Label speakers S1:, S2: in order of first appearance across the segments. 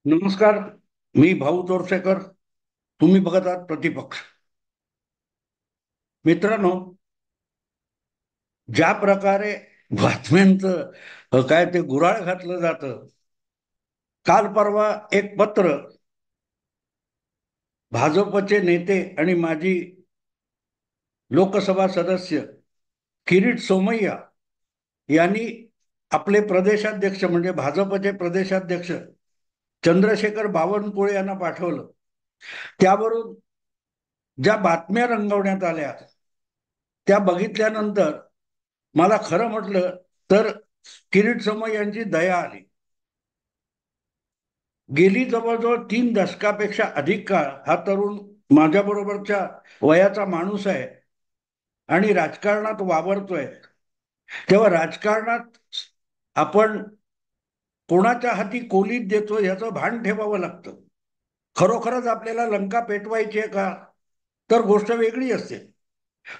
S1: नमस्कार. मी भाऊ तोरसेकर. तुम्ही बघत आहात प्रतिपक्ष. मित्रांनो, ज्या प्रकारे बातम्यांचं काय ते गुऱ्हाळ घातलं जातं. काल परवा एक पत्र भाजपचे नेते आणि माजी लोकसभा सदस्य किरीट सोमय्या यांनी आपले प्रदेशाध्यक्ष म्हणजे भाजपचे प्रदेशाध्यक्ष चंद्रशेखर बावनकुळे यांना पाठवलं. त्यावरून ज्या बातम्या रंगवण्यात आल्या त्या बघितल्यानंतर मला खरं म्हटलं तर किरीट सोमय्या यांची दया आली. गेली जवळजवळ 3 दशकापेक्षा अधिक काळ हा तरुण माझ्याबरोबरच्या वयाचा माणूस आहे आणि राजकारणात वावरतोय. तेव्हा राजकारणात आपण कोणाच्या हाती कोलीत देतो याचं भान ठेवावं लागतं. खरोखरच आपल्याला लंका पेटवायची आहे का, तर गोष्ट वेगळी असते.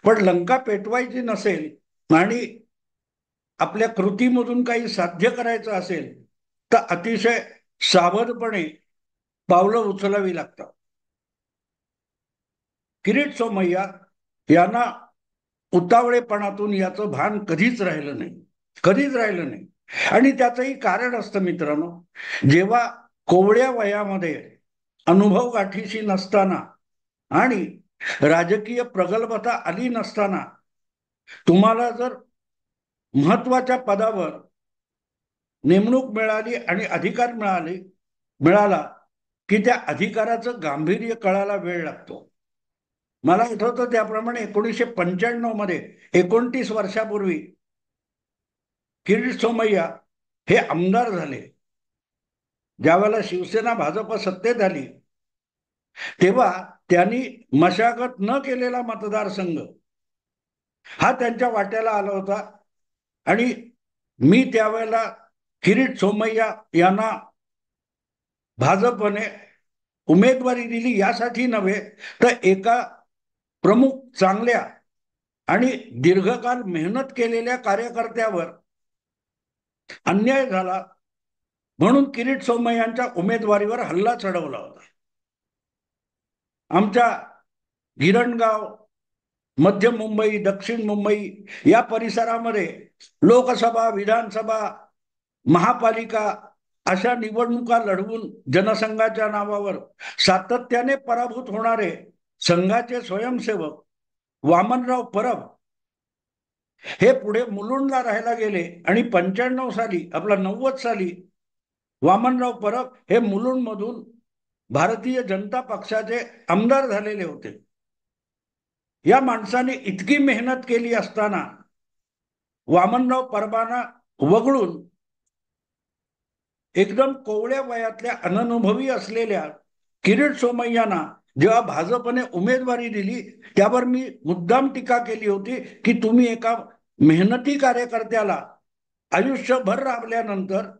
S1: पण लंका पेटवायची नसेल आणि आपल्या कृतीमधून काही साध्य करायचं असेल तर अतिशय सावधपणे पावलं उचलावी लागतात. किरीट सोमय्या यांना उतावळेपणातून याचं भान कधीच राहिलं नाही, कधीच राहिलं नाही. आणि त्याचंही कारण असतं मित्रांनो. जेव्हा कोवळ्या वयामध्ये अनुभव गाठीशी नसताना आणि राजकीय प्रगल्भता आली नसताना तुम्हाला जर महत्वाच्या पदावर नेमणूक मिळाली आणि अधिकार मिळाला की त्या अधिकाराचं गांभीर्य कळायला वेळ लागतो. मला आठवतं त्याप्रमाणे 1995 मध्ये 29 वर्षापूर्वी किरीट सोमय्या हे आमदार झाले. ज्यावेळेला शिवसेना भाजप सत्तेत आली तेव्हा त्यांनी मशागत न केलेला मतदारसंघ हा त्यांच्या वाट्याला आला होता. आणि मी त्यावेळेला किरीट सोमय्या यांना भाजपने उमेदवारी दिली यासाठी नव्हे तर एका प्रमुख चांगल्या आणि दीर्घकाल मेहनत केलेल्या कार्यकर्त्यावर अन्याय झाला म्हणून किरीट सोमय्यांच्या उमेदवारीवर हल्ला चढवला होता. आमच्या गिरणगाव, मध्य मुंबई, दक्षिण मुंबई या परिसरामध्ये लोकसभा, विधानसभा, महापालिका अशा निवडणुका लढवून जनसंघाच्या नावावर सातत्याने पराभूत होणारे संघाचे स्वयंसेवक वामनराव परब हे पुढे मुलुंडला राहायला गेले आणि 90 साली वामनराव परब हे मुलुंड मधून भारतीय जनता पक्षाचे आमदार झालेले होते. या माणसाने इतकी मेहनत केली असताना वामनराव परबांना वगळून एकदम कोवळ्या वयातल्या अननुभवी असलेल्या किरीट सोमय्यांना जेव्हा भाजपने उमेदवारी दिली त्यावर मी मुद्दाम टीका केली होती की तुम्ही एका मेहनती कार्यकर्त्याला आयुष्यभर राबल्यानंतर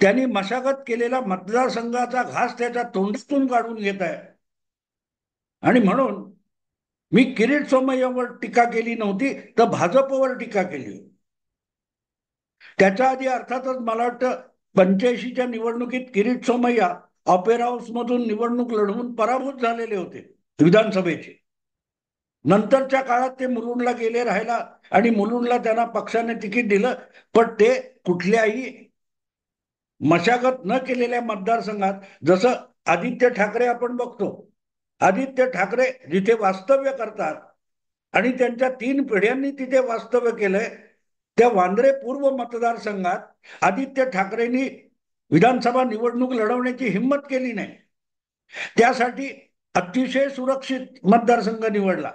S1: त्यांनी मशागत केलेला मतदारसंघाचा घास त्याच्या तोंडातून काढून घेत आहे. आणि म्हणून मी किरीट सोमय्यावर टीका केली नव्हती तर भाजपवर टीका केली. त्याच्या आधी अर्थातच मला वाटतं 85च्या निवडणुकीत किरीट सोमय्या ऑपेरा हाऊस मधून निवडणूक लढवून पराभूत झालेले होते विधानसभेचे. नंतरच्या काळात ते मुलुंडला गेले राहायला आणि मुलुंडला त्यांना पक्षाने तिकीट दिलं. पण ते कुठल्याही मशागत न केलेल्या मतदारसंघात, जसं आदित्य ठाकरे आपण बघतो, आदित्य ठाकरे जिथे वास्तव्य करतात आणि त्यांच्या 3 पिढ्यांनी तिथे वास्तव्य केलंय त्या वांद्रे पूर्व मतदारसंघात आदित्य ठाकरेंनी विधानसभा निवडणूक लढवण्याची हिंमत केली नाही. त्यासाठी अतिशय सुरक्षित मतदारसंघ निवडला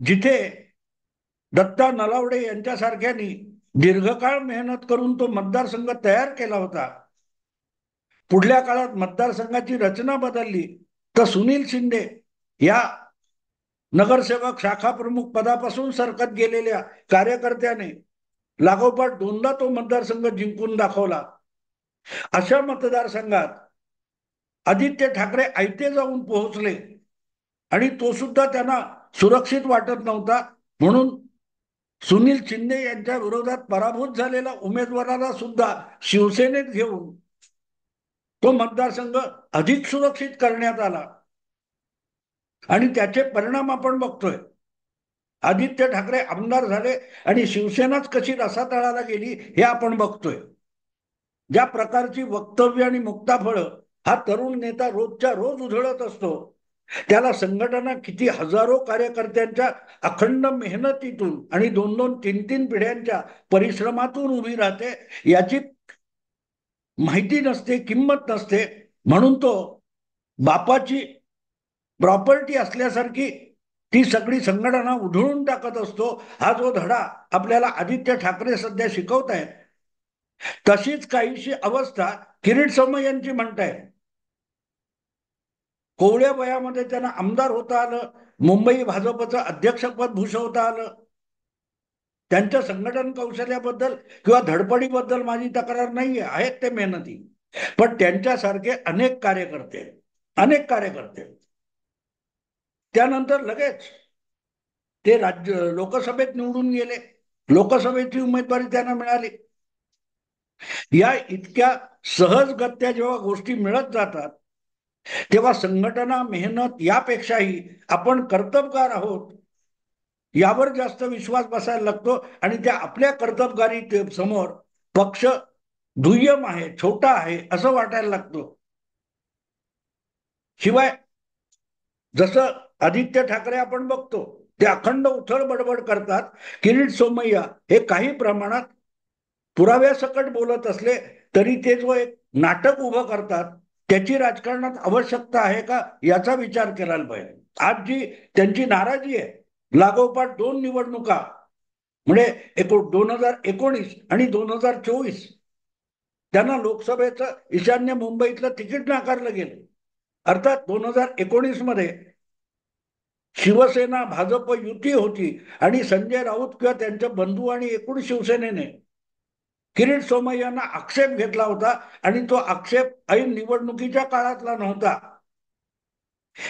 S1: जिथे दत्ता नलावडे यांच्यासारख्यांनी दीर्घकाळ मेहनत करून तो मतदारसंघ तयार केला होता. पुढल्या काळात मतदारसंघाची रचना बदलली तर सुनील शिंदे या नगरसेवक शाखा प्रमुख पदापासून सरकत गेलेल्या कार्यकर्त्याने लागोपाठ 2दा तो मतदारसंघ जिंकून दाखवला. अशा मतदारसंघात आदित्य ठाकरे आयते जाऊन पोहोचले आणि तो सुद्धा त्यांना सुरक्षित वाटत नव्हता. म्हणून सुनील शिंदे यांच्या विरोधात पराभूत झालेल्या उमेदवाराला सुद्धा शिवसेनेत घेऊन तो मतदारसंघ अधिक सुरक्षित करण्यात आला आणि त्याचे परिणाम आपण बघतोय. आदित्य ठाकरे आमदार झाले आणि शिवसेनाच कशी रसातळाला गेली हे आपण बघतोय. ज्या प्रकारची वक्तव्य आणि मुक्ताफळं हा तरुण नेता रोजच्या रोज उधळत असतो, त्याला संघटना किती हजारो कार्यकर्त्यांच्या अखंड मेहनतीतून आणि 2-2, 3-3 पिढ्यांच्या परिश्रमातून उभी राहते याची माहिती नसते, किंमत नसते. म्हणून तो बापाची प्रॉपर्टी असल्यासारखी ती सगळी संघटना उधळून टाकत असतो. हा जो धडा आपल्याला आदित्य ठाकरे सध्या शिकवतायत, तशीच काहीशी अवस्था किरीट सोमय्या यांची म्हणतायत. कोवळ्या वयामध्ये त्यांना आमदार होता आलं, मुंबई भाजपचं अध्यक्षपद भूषवता आलं. त्यांच्या संघटन कौशल्याबद्दल किंवा धडपडीबद्दल माझी तक्रार नाहीये, आहेत ते मेहनती. पण त्यांच्यासारखे अनेक कार्यकर्ते त्यानंतर लगेच ते लोकसभेत निवडून गेले. लोकसभेची उमेदवारी त्यांना मिळाली. या इतक्या सहजगत्या जेव्हा गोष्टी मिळत जातात, तेव्हा संघटना, मेहनत यापेक्षाही आपण कर्तबगार आहोत यावर जास्त विश्वास बसायला लागतो आणि त्या आपल्या कर्तबगारी समोर पक्ष दुय्यम आहे, छोटा आहे असं वाटायला लागतो. शिवाय जसं आदित्य ठाकरे आपण बघतो, ते अखंड उथळ बडबड करतात. किरीट सोमय्या हे काही प्रमाणात पुराव्यासकट बोलत असले तरी ते जो एक नाटक उभं करतात, त्याची राजकारणात आवश्यकता आहे का याचा विचार करायला पाहिजे. आज जी त्यांची नाराजी आहे, लागोपाठ 2 निवडणुका म्हणजे 2019 आणि 2024 त्यांना लोकसभेचं ईशान्य मुंबईतलं तिकीट नाकारलं गेलं. अर्थात 2019 मध्ये शिवसेना भाजप युती होती आणि संजय राऊत किंवा त्यांचे बंधू आणि एकूण शिवसेनेने किरीट सोमय्यांना आक्षेप घेतला होता आणि तो आक्षेप ऐन निवडणुकीच्या काळातला नव्हता.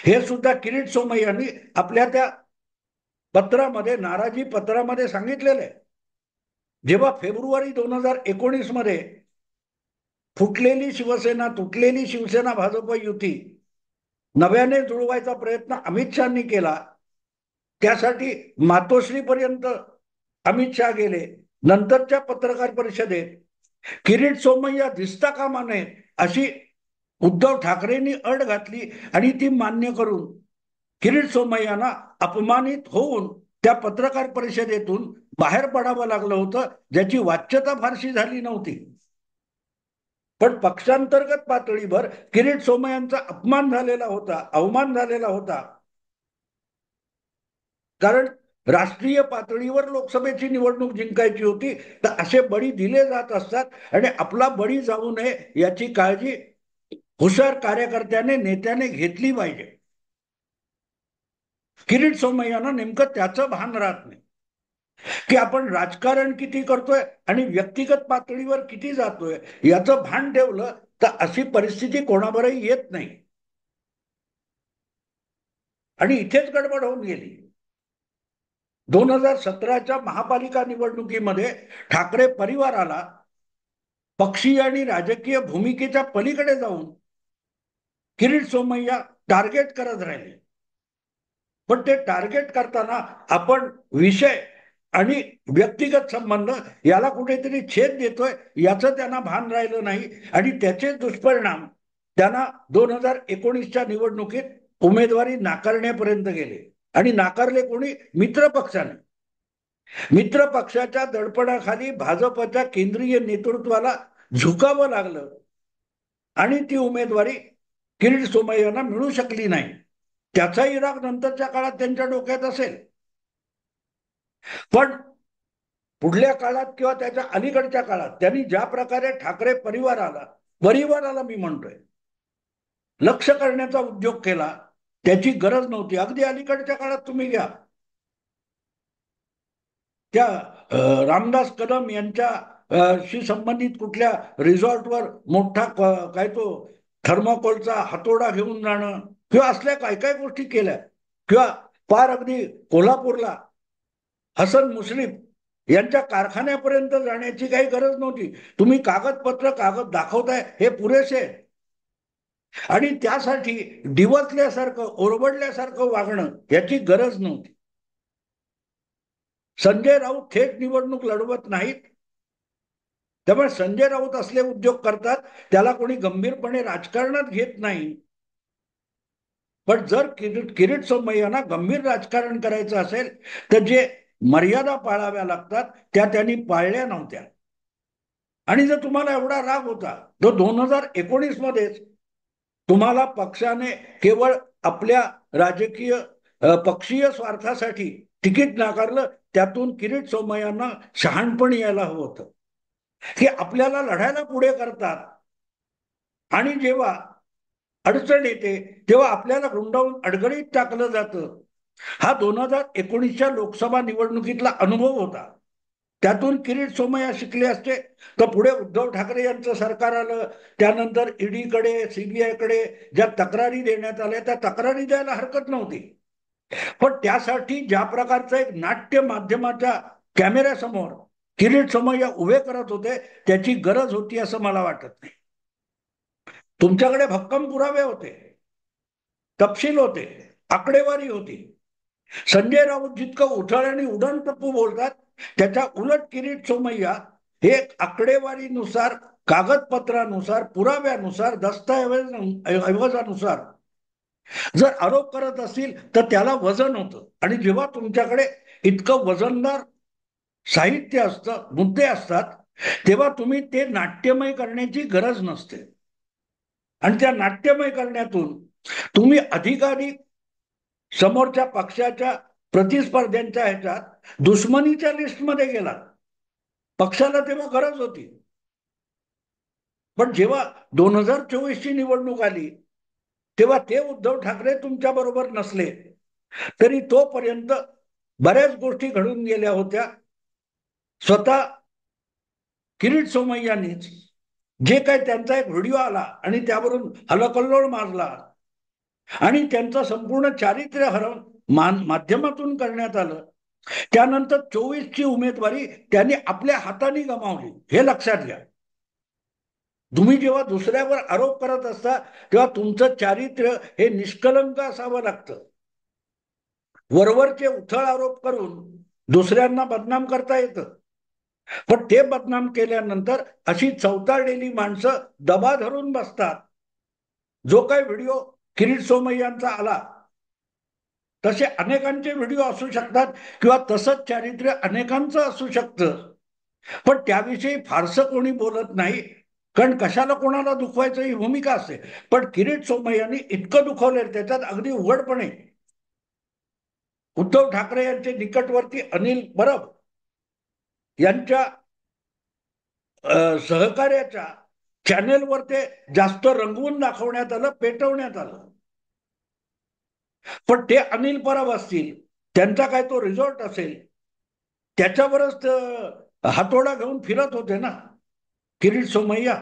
S1: हे सुद्धा किरीट सोमय्यांनी आपल्या त्या पत्रामध्ये, नाराजी पत्रामध्ये सांगितलेलं आहे. जेव्हा फेब्रुवारी 2019 मध्ये तुटलेली शिवसेना भाजप युती नव्याने जुळवायचा प्रयत्न अमित शहानी केला. त्यासाठी मातोश्रीपर्यंत अमित शहा गेले. नंतरच्या पत्रकार परिषदेत किरीट सोमय्या दिसता कामा नये अशी उद्धव ठाकरेंनी अट घातली आणि ती मान्य करून किरीट सोमय्यांना अपमानित होऊन त्या पत्रकार परिषदेतून बाहेर पडावं लागलं होतं, ज्याची वाच्यता फारशी झाली नव्हती. पण पक्षांतर्गत पातळीवर किरीट सोमय्यांचा अवमान झालेला होता. कारण राष्ट्रीय पातळीवर लोकसभेची निवडणूक जिंकायची होती, तर असे बळी दिले जात असतात आणि आपला बळी जाऊ नये याची काळजी हुशार कार्यकर्त्याने, नेत्याने घेतली पाहिजे. किरीट सोमय्यांना नेमकं त्याचं भान राहत नाही की आपण राजकारण किती करतोय आणि व्यक्तिगत पातळीवर किती जातोय. याचं भान ठेवलं तर अशी परिस्थिती कोणावरही येत नाही. आणि इथेच गडबड होऊन गेली. 2017च्या महापालिका निवडणुकीमध्ये ठाकरे परिवाराला पक्षीय आणि राजकीय भूमिकेच्या पलीकडे जाऊन किरीट सोमय्या टार्गेट करत राहिले. पण ते टार्गेट करताना आपण विषय आणि व्यक्तिगत संबंध याला कुठेतरी छेद देतोय याचं त्यांना भान राहिलं नाही आणि त्याचे दुष्परिणाम त्यांना 2019च्या निवडणुकीत उमेदवारी नाकारण्यापर्यंत गेले. आणि नाकारले कोणी? मित्र पक्षाने. मित्र पक्षाच्या दडपणाखाली भाजपच्या केंद्रीय नेतृत्वाला झुकावं लागलं आणि ती उमेदवारी किरीट सोमय्यांना मिळू शकली नाही. त्याचाही राग नंतरच्या काळात त्यांच्या डोक्यात असेल. पण पुढल्या काळात किंवा त्याच्या अलीकडच्या काळात त्यांनी ज्या प्रकारे ठाकरे परिवाराला मी म्हणतोय लक्ष करण्याचा उद्योग केला, त्याची गरज नव्हती. अगदी अलीकडच्या काळात तुम्ही घ्या, त्या रामदास कदम यांच्या शी संबंधित कुठल्या रिसॉर्टवर मोठा काय तो थर्माकोलचा हातोडा घेऊन जाणं किंवा असल्या काय काय गोष्टी केल्या, किंवा पार अगदी कोल्हापूरला हसन मुश्रीफ यांच्या कारखान्यापर्यंत जाण्याची काही गरज नव्हती. तुम्ही कागद दाखवताय हे पुरेसे. आणि त्यासाठी डिवचल्यासारखं ओरबडल्यासारखं वागणं याची गरज नव्हती. संजय राऊत थेट निवडणूक लढवत नाहीत, त्यामुळे संजय राऊत असले उद्योग करतात त्याला कोणी गंभीरपणे राजकारणात घेत नाही. पण जर किरीट सोमय्यांना गंभीर राजकारण करायचं असेल तर जे मर्यादा पाळाव्या लागतात त्या त्यांनी पाळल्या नव्हत्या. आणि जर तुम्हाला एवढा राग होता तो 2019 मध्येच तुम्हाला पक्षाने केवळ आपल्या राजकीय पक्षीय स्वार्थासाठी तिकीट नाकारलं, त्यातून किरीट सोमय्यांना शहाणपण यायला हवं होतं की आपल्याला लढायला पुढे करतात आणि जेव्हा अडचण येते तेव्हा आपल्याला गुंडाळून अडगळीत टाकलं जातं. हा 2019च्या लोकसभा निवडणुकीतला अनुभव होता. त्यातून किरीट सोमय्या शिकले असते तर पुढे उद्धव ठाकरे यांचं सरकार आलं, त्यानंतर ईडीकडे सीबीआयकडे ज्या तक्रारी देण्यात आल्या त्या तक्रारी द्यायला हरकत नव्हती. पण त्यासाठी ज्या प्रकारचं एक नाट्य माध्यमाच्या कॅमेऱ्यासमोर किरीट सोमय्या उभे करत होते त्याची गरज होती असं मला वाटत नाही. तुमच्याकडे भक्कम पुरावे होते, तपशील होते, आकडेवारी होती. संजय राऊत जितकं उथळ आणि उडण टप्पू बोलतात त्याच्या उलट किरीट सोमय्या हे आकडेवारीनुसार, कागदपत्रानुसार, पुराव्यानुसार, दस्तऐवजानुसार जर आरोप करत असतील तर त्याला वजन होतं. आणि जेव्हा तुमच्याकडे इतकं वजनदार साहित्य असतं, मुद्दे असतात, तेव्हा तुम्ही ते नाट्यमय करण्याची गरज नसते. आणि त्या नाट्यमय करण्यातून तुम्ही अधिकाधिक समोरच्या पक्षाच्या प्रतिस्पर्ध्यांच्या ह्याच्यात दुश्मनीच्या लिस्टमध्ये गेलात. पक्षाला तेव्हा गरज होती. पण जेव्हा 2024 ची निवडणूक आली तेव्हा ते उद्धव ठाकरे तुमच्या बरोबर नसले तरी तोपर्यंत बऱ्याच गोष्टी घडून गेल्या होत्या. स्वतः किरीट सोमय्यांनीच जे काही त्यांचा एक व्हिडिओ आला आणि त्यावरून हलकल्लोळ माजला आणि त्यांचं संपूर्ण चारित्र्य हरण माध्यमातून करण्यात आलं, त्यानंतर 24 ची उमेदवारी त्यांनी आपल्या हाताने गमावली. हे लक्षात घ्या. तुम्ही जेव्हा दुसऱ्यावर आरोप करत असता तेव्हा तुमचं चारित्र्य हे निष्कलंक असावं लागतं. वरवरचे उथळ आरोप करून दुसऱ्यांना बदनाम करता येतं, पण ते बदनाम केल्यानंतर अशी चवताळलेली माणसं दबा धरून बसतात. जो काही व्हिडिओ किरीट सोमय्यांचा आला तसे अनेकांचे व्हिडिओ असू शकतात किंवा तसंच चारित्र्य अनेकांचं असू शकतं, पण त्याविषयी फारसं कोणी बोलत नाही, कारण कशाला कोणाला दुखवायचं ही भूमिका असते. पण किरीट सोमय्यांनी इतकं दुखवलं त्याच्यात अगदी उघडपणे उद्धव ठाकरे यांचे निकटवर्ती अनिल परब यांच्या सहकार्याच्या चॅनेलवर ते जास्त रंगवून दाखवण्यात आलं, पेटवण्यात आलं. पण ते अनिल परब असतील, त्यांचा काय तो रिझॉर्ट असेल, त्याच्यावरच हातोडा घेऊन फिरत होते ना किरीट सोमय्या.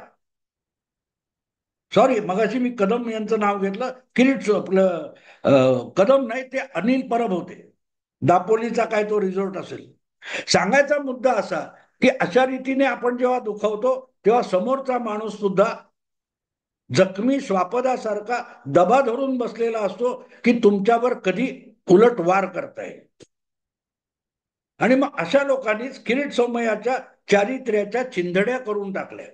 S1: सॉरी, मगाशी मी कदम यांचं नाव घेतलं. किरीट आपलं कदम नाही, ते अनिल परब होते. दापोलीचा काय तो रिझॉर्ट असेल. सांगायचा मुद्दा असा की अशा रीतीने आपण जेव्हा दुखवतो तेव्हा समोरचा माणूस सुद्धा जखमी श्वापदासारखा दबा धरून बसलेला असतो की तुमच्यावर कधी उलट वार करता येईल. आणि मग अशा लोकांनीच किरीट सोमय्याच्या चारित्र्याच्या चिंधड्या करून टाकल्या.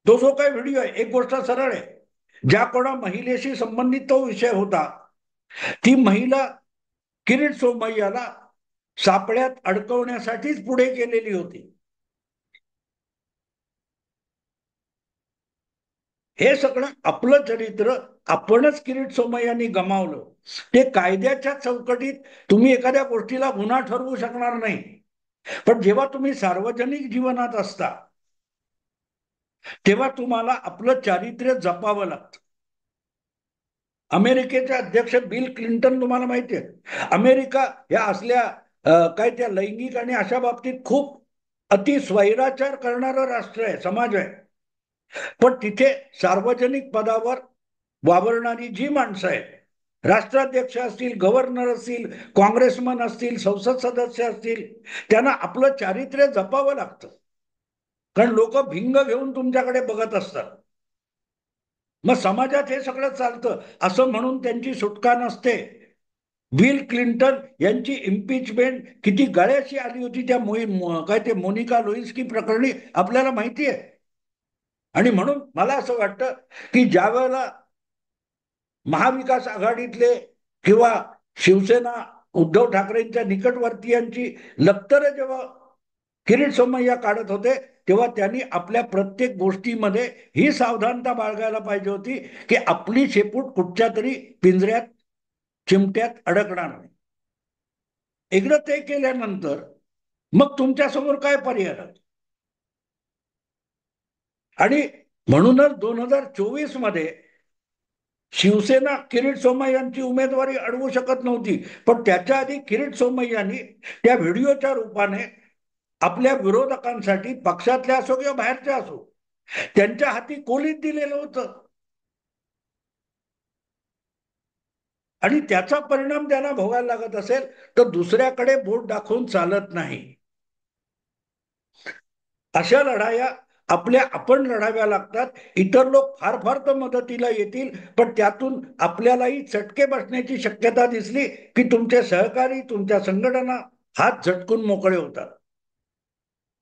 S1: तो जो काही व्हिडिओ आहे, एक गोष्ट सरळ आहे, ज्या कोणा महिलेशी संबंधित तो विषय होता ती महिला किरीट सोमय्याला सापळ्यात अडकवण्यासाठीच पुढे केलेली होती. हे सगळं आपलं चरित्र आपणच किरीट सोमय्यांनी गमावलं. ते कायद्याच्या चौकटीत तुम्ही एखाद्या गोष्टीला गुन्हा ठरवू शकणार नाही, पण जेव्हा तुम्ही सार्वजनिक जीवनात असता तेव्हा तुम्हाला आपलं चारित्र्य जपावं लागतं. अमेरिकेचे अध्यक्ष बिल क्लिंटन तुम्हाला माहिती आहे, अमेरिका या असल्या काय त्या लैंगिक आणि अशा बाबतीत खूप अति स्वैराचार करणारं राष्ट्र आहे, समाज आहे. पण तिथे सार्वजनिक पदावर वावरणारी जी माणसं आहेत, राष्ट्राध्यक्ष असतील, गव्हर्नर असतील, काँग्रेसमन असतील, संसद सदस्य असतील, त्यांना आपलं चारित्र्य जपावं लागतं. कारण लोक भिंग घेऊन तुमच्याकडे बघत असतात. मग समाजात हे सगळं चालतं असं म्हणून त्यांची सुटका नसते. बिल क्लिंटन यांची इम्पिचमेंट किती गळ्याशी आली होती त्या काय ते मोनिका लोइन्स्की प्रकरणी आपल्याला माहिती आहे. आणि म्हणून मला असं वाटतं की ज्या वेळेला महाविकास आघाडीतले किंवा शिवसेना उद्धव ठाकरेंच्या निकटवर्तीयांची लक्तरं जेव्हा किरीट सोमय्या काढत होते तेव्हा त्यांनी आपल्या प्रत्येक गोष्टीमध्ये ही सावधानता बाळगायला पाहिजे होती की आपली शेपूट कुठच्या तरी पिंजऱ्यात चिमट्यात अडकणार नाही. एकदा ते केल्यानंतर मग तुमच्यासमोर काय पर्याय? आणि म्हणूनच 2024 मध्ये शिवसेना किरीट सोमय्यांची उमेदवारी अडवू शकत नव्हती, पण त्याच्या आधी किरीट सोमय्यांनी त्या व्हिडिओच्या रूपाने आपल्या विरोधकांसाठी पक्षातल्या असो किंवा बाहेरच्या असो त्यांच्या हाती कोलीत दिलेलं होतं. आणि त्याचा परिणाम त्यांना भोगायला लागत असेल तर दुसऱ्याकडे बोट दाखवून चालत नाही. अशा लढाया आपण लढाव्या लागतात. इतर लोक फार फार तर मदतीला येतील, पण त्यातून आपल्यालाही चटके बसण्याची शक्यता दिसली की तुमचे सहकारी तुमच्या संघटना हात झटकून मोकळे होतात.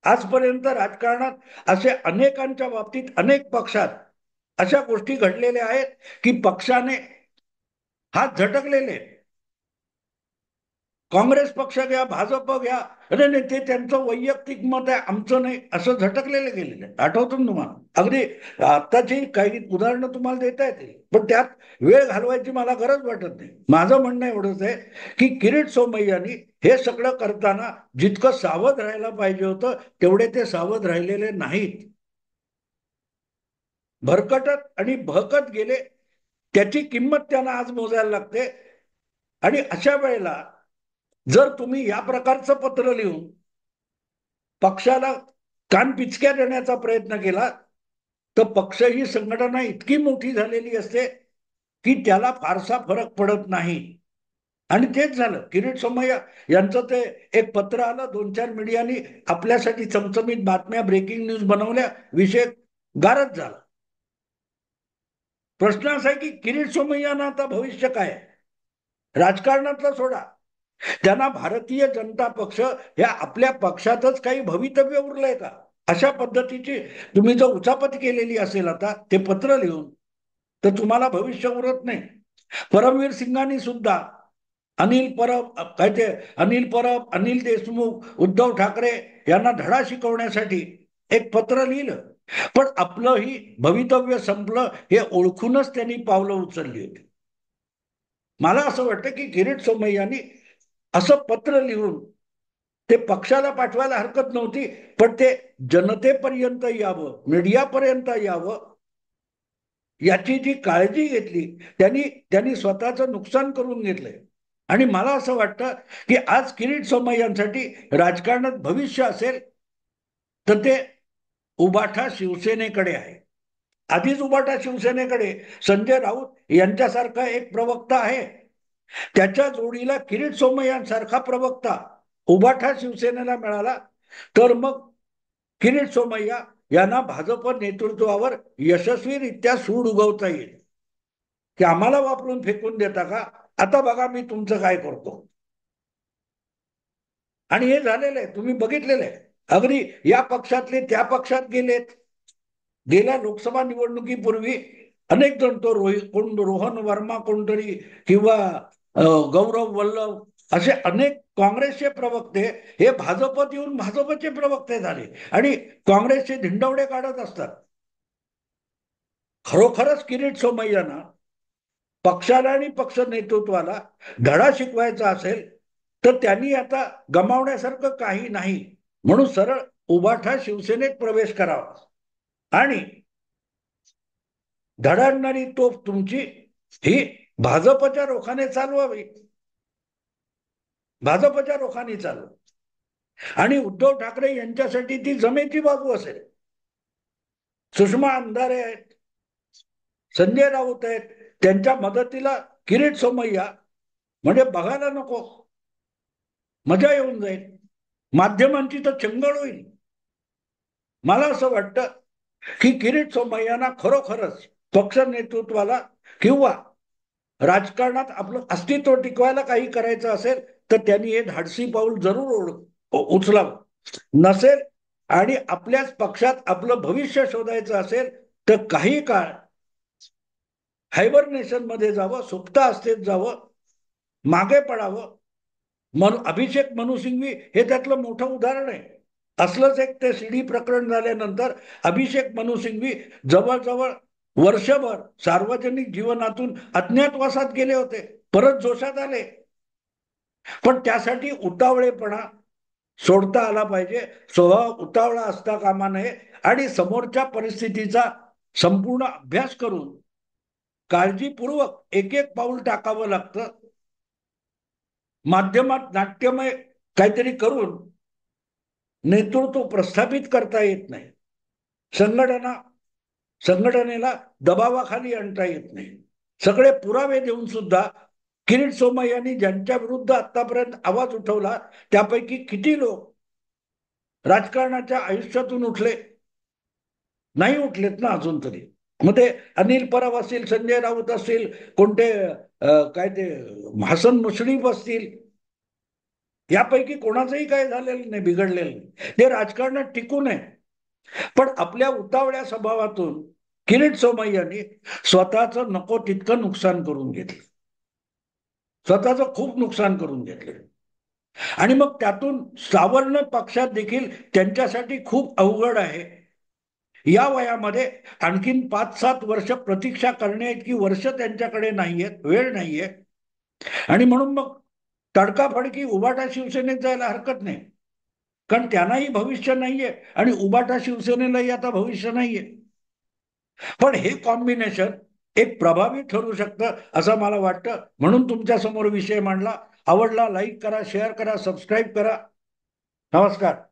S1: आजपर्यंत राजकारणात असे अनेकांच्या बाबतीत अनेक पक्षात अशा गोष्टी घडलेल्या आहेत की पक्षाने हात झटकलेले. काँग्रेस पक्ष घ्या, भाजप घ्या, अरे नाही ते त्यांचं वैयक्तिक मत आहे, आमचं नाही, असं झटकलेले गेलेले. आठवतं ना तुम्हाला? अगदी आत्ताची काही उदाहरणं तुम्हाला देता येतील, पण त्यात वेळ घालवायची मला गरज वाटत नाही. माझं म्हणणं एवढंच आहे की किरीट सोमय्यांनी हे सगळं करताना जितकं सावध राहायला पाहिजे होतं तेवढे ते सावध राहिलेले नाहीत. भरकटत आणि बहकत गेले. त्याची किंमत त्यांना आज मोजायला लागते. आणि अशा वेळेला जर तुम्ही या प्रकारचं पत्र लिहून पक्षाला कान पिचक्या देण्याचा प्रयत्न केला तर पक्ष ही संघटना इतकी मोठी झालेली असते की त्याला फारसा फरक पडत नाही. आणि तेच झालं. किरीट सोमय्या यांचं ते एक पत्र आलं, 2-4 मीडियानी आपल्यासाठी चमचमीत बातम्या, ब्रेकिंग न्यूज बनवल्या, विषय गारच झाला. प्रश्न असा आहे की किरीट सोमय्यांना आता भविष्य काय? राजकारणातलं सोडा, त्यांना भारतीय जनता पक्ष या आपल्या पक्षातच काही भवितव्य उरलंय का? अशा पद्धतीची तुम्ही जर उचापत केलेली असेल आता ते पत्र लिहून, तर तुम्हाला भविष्य उरत नाही. परमवीर सिंगांनी सुद्धा अनिल परब, अनिल देशमुख, उद्धव ठाकरे यांना धडा शिकवण्यासाठी एक पत्र लिहिलं, पण आपलंही भवितव्य संपलं हे ओळखूनच त्यांनी पावलं उचलली होती. मला असं वाटतं की किरीट सोमय्यांनी असं पत्र लिहून ते पक्षाला पाठवायला हरकत नव्हती, पण ते जनतेपर्यंत यावं, मीडियापर्यंत यावं याची जी काळजी घेतली त्यांनी त्यांनी स्वतःचं नुकसान करून घेतलंय. आणि मला असं वाटतं की आज किरीट सोमय्यांसाठी राजकारणात भविष्य असेल तर ते उबाठा शिवसेनेकडे आहे. आधीच उबाठा शिवसेनेकडे संजय राऊत यांच्यासारखा एक प्रवक्ता आहे. त्याच्या जोडीला किरीट सोमय्यांसारखा प्रवक्ता उबाठा शिवसेनेला मिळाला तर मग किरीट सोमय्या यांना भाजप नेतृत्वावर यशस्वीरित्या सूड उगवता येईल. की आम्हाला वापरून फेकून देता का? आता बघा मी तुमचं काय करतो. आणि हे झालेलं आहे, तुम्ही बघितलेलं आहे. अगदी या पक्षातले त्या पक्षात गेलेत. गेल्या लोकसभा निवडणुकीपूर्वी अनेक जण तो रोहन वर्मा कोणतरी किंवा गौरव वल्लभ असे अनेक काँग्रेसचे प्रवक्ते हे भाजपत येऊन भाजपचे प्रवक्ते झाले आणि काँग्रेसचे धिंडवडे काढत असतात. खरोखरच किरीट सोमय्यांना पक्षाला आणि पक्ष नेतृत्वाला धडा शिकवायचा असेल तर त्यांनी आता गमावण्यासारखं काही नाही, म्हणून सरळ उबाठा शिवसेनेत प्रवेश करावा आणि धडाडणारी तोफ तुमची ही भाजपच्या रोखाने चालवावी, भाजपच्या रोखाने चालू. आणि उद्धव ठाकरे यांच्यासाठी ती जमेची बाजू असेल. सुषमा अंधारे आहेत, संजय राऊत आहेत, त्यांच्या मदतीला किरीट सोमय्या, म्हणजे बघायला नको, मजा येऊन जाईल. माध्यमांची तर चंगळ होईल. मला असं वाटतं की किरीट सोमय्यांना खरोखरच पक्ष नेतृत्वाला किंवा राजकारणात आपलं अस्तित्व टिकवायला काही करायचं असेल तर त्यांनी हे धाडसी पाऊल जरूर उचलावं. नसेल आणि आपल्याच पक्षात आपलं भविष्य शोधायचं असेल तर काही काळ हायबरनेशन मध्ये जावं, सुप्तावस्थेत जावं, मागे पडावं. अभिषेक मनु सिंघवी हे त्यातलं मोठं उदाहरण आहे. असलंच एक ते सीडी प्रकरण झाल्यानंतर अभिषेक मनु सिंघवी जवळजवळ वर्षभर सार्वजनिक जीवनातून अज्ञातवासात गेले होते, परत जोशात आले. पण त्यासाठी उतावळेपणा सोडता आला पाहिजे, स्वभाव उतावळा असता कामा नये आणि समोरच्या परिस्थितीचा संपूर्ण अभ्यास करून काळजीपूर्वक एक एक पाऊल टाकावं लागतं. माध्यमात नाट्यमय काहीतरी करून नेतृत्व प्रस्थापित करता येत नाही. संघटनेला दबावाखाली आणता येत नाही. सगळे पुरावे देऊन सुद्धा किरीट सोमय्यांनी ज्यांच्या विरुद्ध आतापर्यंत आवाज उठवला त्यापैकी किती लोक राजकारणाच्या आयुष्यातून उठले? नाही उठलेत ना अजून तरी. मग ते अनिल परब असतील, संजय राऊत असतील, कोणते काय ते हसन मुश्रीफ असतील, यापैकी कोणाचंही काय झालेलं नाही, बिघडलेलं नाही. ते राजकारणात टिकू नये. पण आपल्या उतावळ्या स्वभावातून किरीट सोमय्यांनी स्वतःचं नको तितकं नुकसान करून घेतलं, स्वतःचं खूप नुकसान करून घेतलं. आणि मग त्यातून सावरणं पक्षात देखील त्यांच्यासाठी खूप अवघड आहे. या वयामध्ये आणखीन 5-7 वर्ष प्रतीक्षा करण्याइतकी वर्ष त्यांच्याकडे नाहीयेत, वेळ नाहीये. आणि म्हणून मग तडकाफडकी उबाटा शिवसेनेत जायला हरकत नाही, कारण त्यांनाही भविष्य नाहीये आणि उबाटा शिवसेनेलाही आता भविष्य नाहीये. पण हे कॉम्बिनेशन एक प्रभावी ठरू शकतं असं मला वाटतं. म्हणून तुमच्या समोर विषय मांडला. आवडला लाईक करा, शेअर करा, सबस्क्राईब करा. नमस्कार.